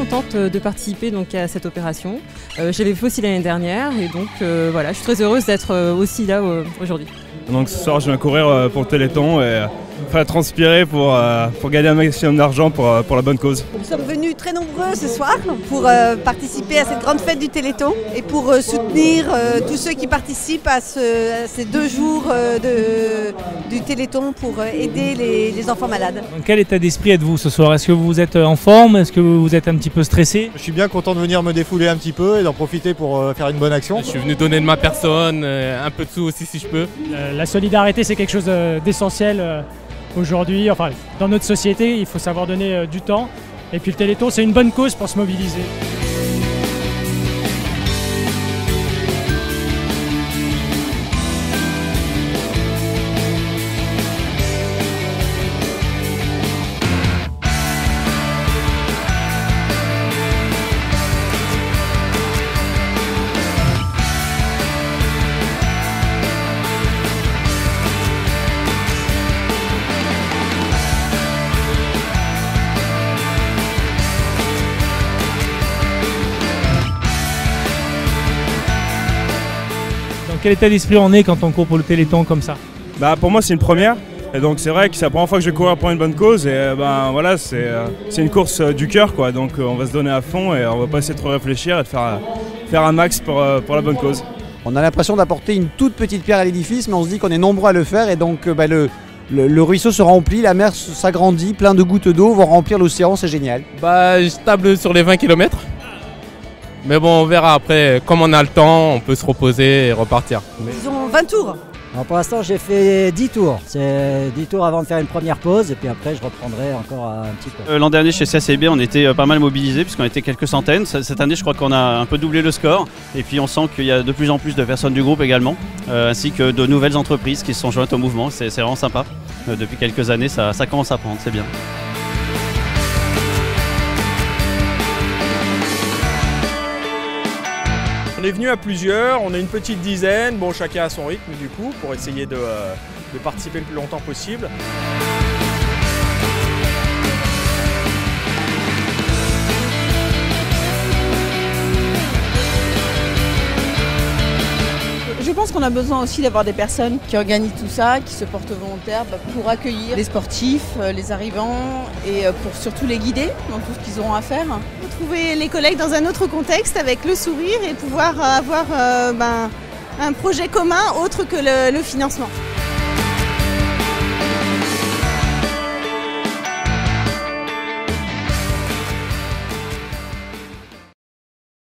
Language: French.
contente de participer donc, à cette opération. J'avais fait aussi l'année dernière et donc voilà, je suis très heureuse d'être aussi là aujourd'hui. Donc ce soir je viens courir pour le Téléthon et faire transpirer pour gagner un maximum d'argent pour la bonne cause. Nous sommes venus très nombreux ce soir pour participer à cette grande fête du Téléthon et pour soutenir tous ceux qui participent à ces 2 jours du Téléthon pour aider les enfants malades. Dans quel état d'esprit êtes-vous ce soir? Est-ce que vous êtes en forme? Est-ce que vous êtes un petit peu stressé? Je suis bien content de venir me défouler un petit peu et d'en profiter pour faire une bonne action. Je suis venu donner de ma personne, un peu de sous aussi si je peux. La solidarité, c'est quelque chose d'essentiel aujourd'hui. Enfin, dans notre société, il faut savoir donner du temps. Et puis le Téléthon, c'est une bonne cause pour se mobiliser. Dans quel état d'esprit on est quand on court pour le Téléthon comme ça? Pour moi c'est une première et donc c'est vrai que c'est la première fois que je vais courir pour une bonne cause et voilà, c'est une course du cœur quoi, donc on va se donner à fond et on va pas essayer de trop réfléchir et de faire un max pour la bonne cause. On a l'impression d'apporter une toute petite pierre à l'édifice, mais on se dit qu'on est nombreux à le faire et donc le ruisseau se remplit, la mer s'agrandit, plein de gouttes d'eau vont remplir l'océan, c'est génial. Je table sur les 20 km. Mais bon, on verra après, comme on a le temps, on peut se reposer et repartir. Disons 20 tours. Alors pour l'instant j'ai fait 10 tours, c'est 10 tours avant de faire une première pause et puis après je reprendrai encore un petit peu. L'an dernier chez CACB on était pas mal mobilisés puisqu'on était quelques centaines. Cette année je crois qu'on a un peu doublé le score et puis on sent qu'il y a de plus en plus de personnes du groupe également, ainsi que de nouvelles entreprises qui se sont jointes au mouvement, c'est vraiment sympa. Depuis quelques années ça commence à prendre, c'est bien. On est venu à plusieurs, on est une petite dizaine, bon chacun à son rythme du coup, pour essayer de participer le plus longtemps possible. Je pense qu'on a besoin aussi d'avoir des personnes qui organisent tout ça, qui se portent volontaires pour accueillir les sportifs, les arrivants et pour surtout les guider dans tout ce qu'ils auront à faire. Trouver les collègues dans un autre contexte avec le sourire et pouvoir avoir un projet commun autre que le financement.